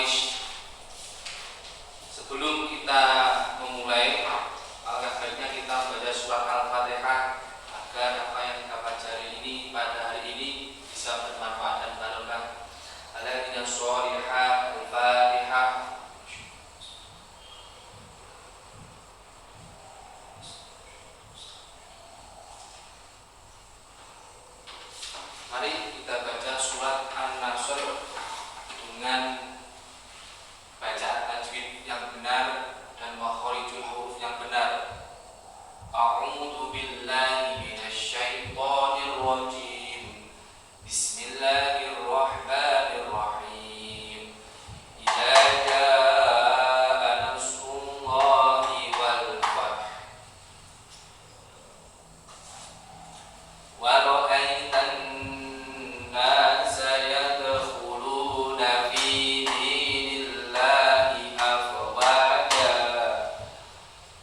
Quraisy. Sebelum kita memulai, alangkah baiknya kita membaca surat Al-Fatihah agar apa yang kita pelajari ini pada hari ini bisa bermanfaat dan barokah. Alladzina sholiha Al-Fatihah. Mari kita baca surat An-Nasr dengan bacaan tajwid yang benar dan makharijul huruf yang benar. A'udzu billahi minasyaitonir rajim. Bismillahirrahmanirrahim. Idza jaa nasrullahi wal fath wa ra'aitan nasa yadkhuluna fi dinillahi afwaja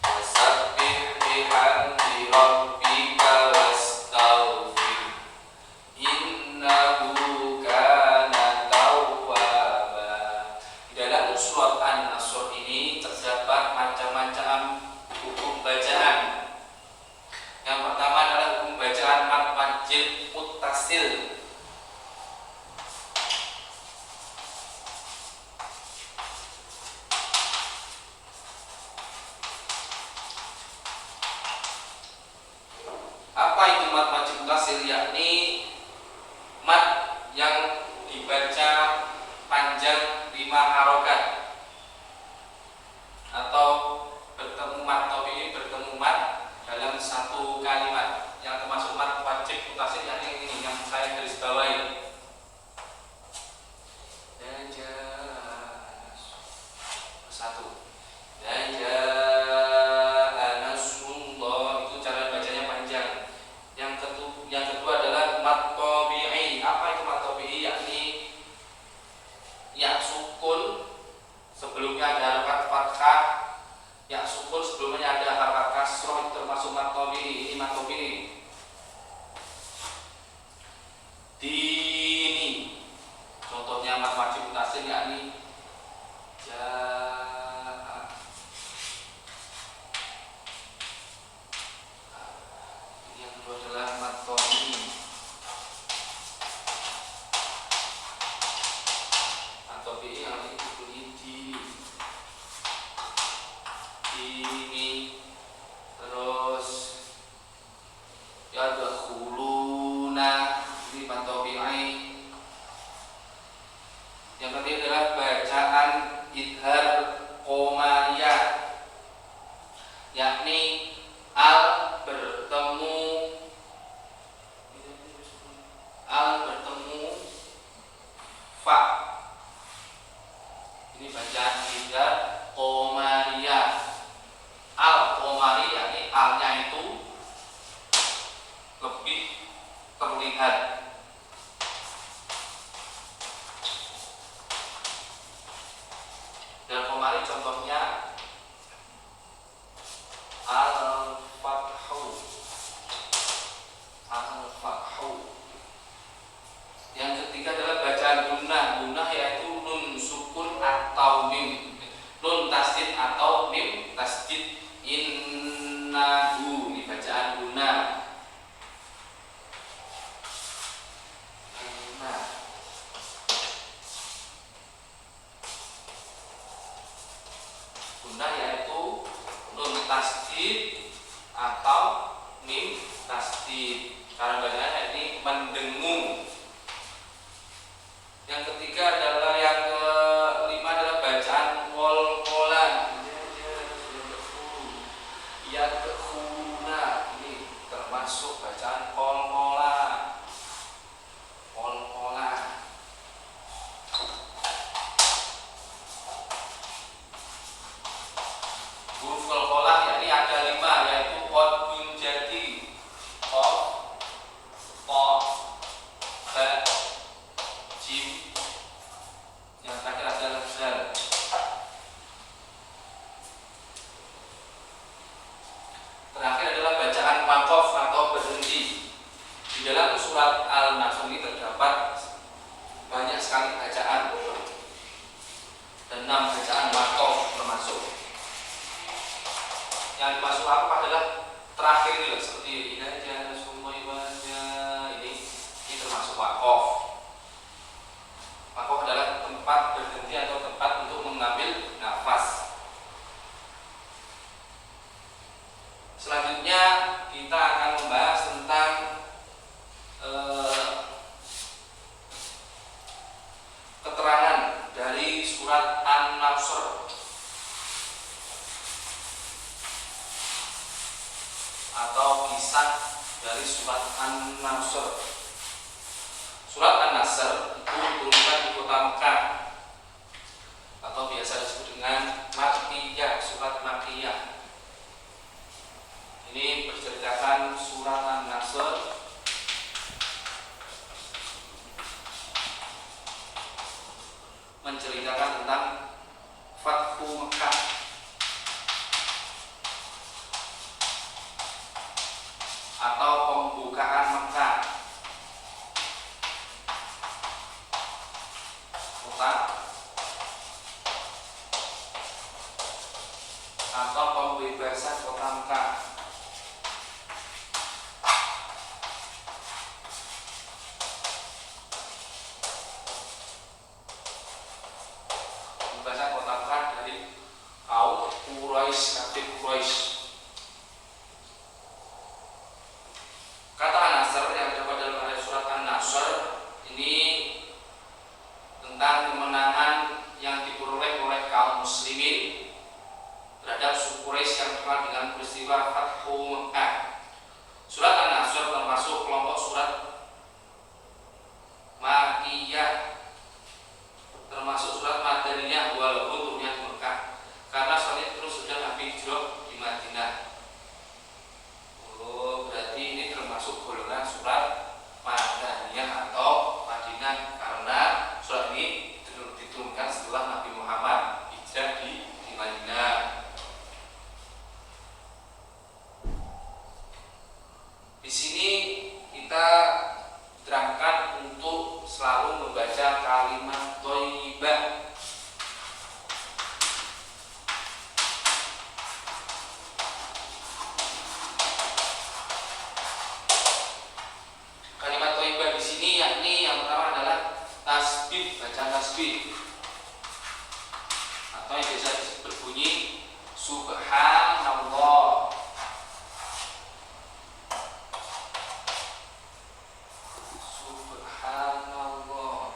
fasabbih bihamdi rabbika wastaghfir innahu kana tawwaba. Di dalam surat An-Nasr ini terdapat macam-macam hukum bacaan. Yang pertama adalah hukum bacaan mad wajib muttasil. Apa itu mad wajib muttasil? Yakni mad yang dibaca panjang 5 harokat atau bertemu mad tabii, bertemu mad dalam satu kalimat, yang termasuk mad wajib muttasil yang ini yang saya garis bawahi. Satu. Nasrullah itu cara bacanya panjang. Yang kedua adalah mad tabii. Apa itu mad tabii? Yakni ya sukun sebelumnya ada harakat fathah, ya sukun sebelumnya ada harakat kasroh, itu termasuk mad tabii. Ini mad tabii. Dini contohnya mad wajib muttasil yakni jaa. Ini yang kedua adalah mad tabii. Mad tabii yang ini ini terus yadkhuluna, ini mad tabii. Yang ketiga adalah bacaan idhar qomariyah, yakni al bertemu fa. Ini bacaan idhar qomariyah. Al qomari yakni alnya itu lebih terlihat. Dan qomari contohnya al-fathu. Yang ketiga adalah bacaan gunnah. Gunnah yaitu nun sukun atau mim, nun tasdid atau mim tasdid. Innahu, ini bacaan gunnah. Gunnah yaitu nun tasdid atau mim tasdid. Cara bacanya ini mendengung. Yang ketiga adalah yang kelima adalah bacaan qol-qolan. Yadkhuluna, ini termasuk bacaan qol-qolan. Qol-qolan. Huruf qol-qolan yakni ada 5, yaitu qad, dun, jadi, qaf, ta, ba, jim. Yang terakhir adalah zal. Terakhir adalah bacaan waqaf atau berhenti. Di dalam surat Al-Nasr ini terdapat banyak sekali bacaan. dan 6 bacaan waqaf termasuk. Yang dimasuk waqaf adalah terakhir ini loh, seperti ilaja semua ibadah ini termasuk waqaf. Waqaf adalah tempat berhenti atau tempat untuk mengambil nafas. Selanjutnya kita akan membahas tentang keterangan dari surat An-Nasr atau kisah dari surat An-Nasr. Surat An-Nasr itu diturunkan di kota Mekah atau biasa disebut dengan Makkiyah, surat Makkiyah. Ini berceritakan surat An-Nasr menceritakan tentang Fathu Mekah atau pembukaan Mekah, kota atau pembebasan kota Mekah. Pembebasan kota Mekah dari kaum Quraisy, kafir Quraisy. Kata An-Nasr yang terdapat dalam ayat surat An-Nasr ini tentang kemenangan yang diperoleh oleh kaum muslimin terhadap suku Quraisy yang terkenal dengan peristiwa Fathu Mekah. Surat An-Nasr termasuk kelompok surat Makkiyah, termasuk surat Madaniyah walaupun turunnya di Mekah, karena saat itu terus sudah Nabi hijrah di Madinah. Oh, berarti ini termasuk golongan surat Madaniyah atau Madinah karena surat ini diturunkan setelah Nabi Muhammad hijrah di Madinah. Di sini kita terangkan untuk selalu membaca kalimat thayyibah. Kalimat thayyibah di sini yakni yang pertama adalah tasbih, baca tasbih atau yang biasa berbunyi subhanallah. Subhanallah.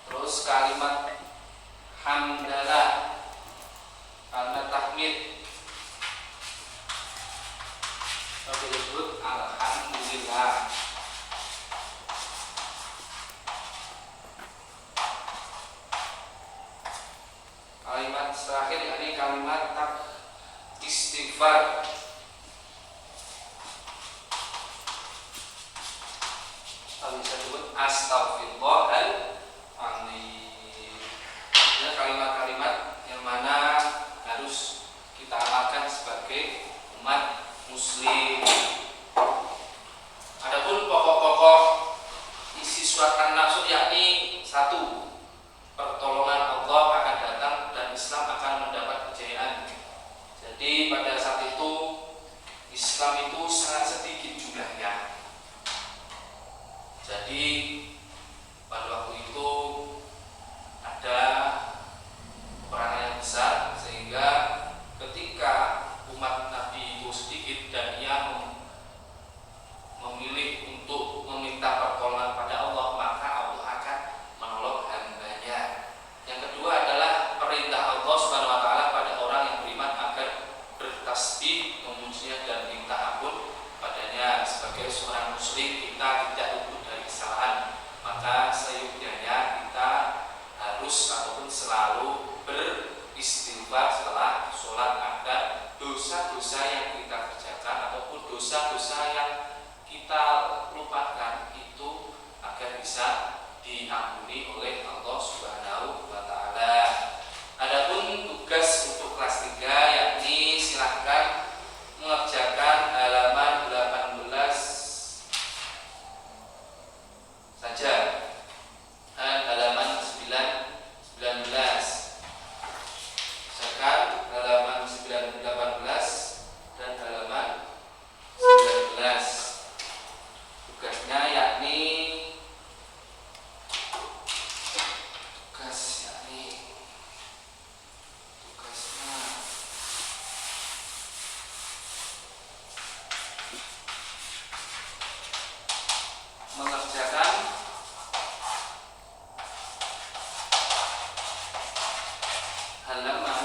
Terus kalimat hamdalah, kalimat tahmid atau disebut alhamdulillah. Kalimat terakhir yakni kalimat istighfar atau bisa disebut astaghfirullahaladzim. Ini kalimat-kalimat yang mana harus kita amalkan sebagai umat muslim. Adapun pokok-pokok isi surat An-Nasr yakni 1. Pertolongan Allah akan datang dan Islam akan mendapat kejayaan. Jadi pada saat itu Islam itu sangat sedikit jumlahnya. Jadi pada waktu itu allama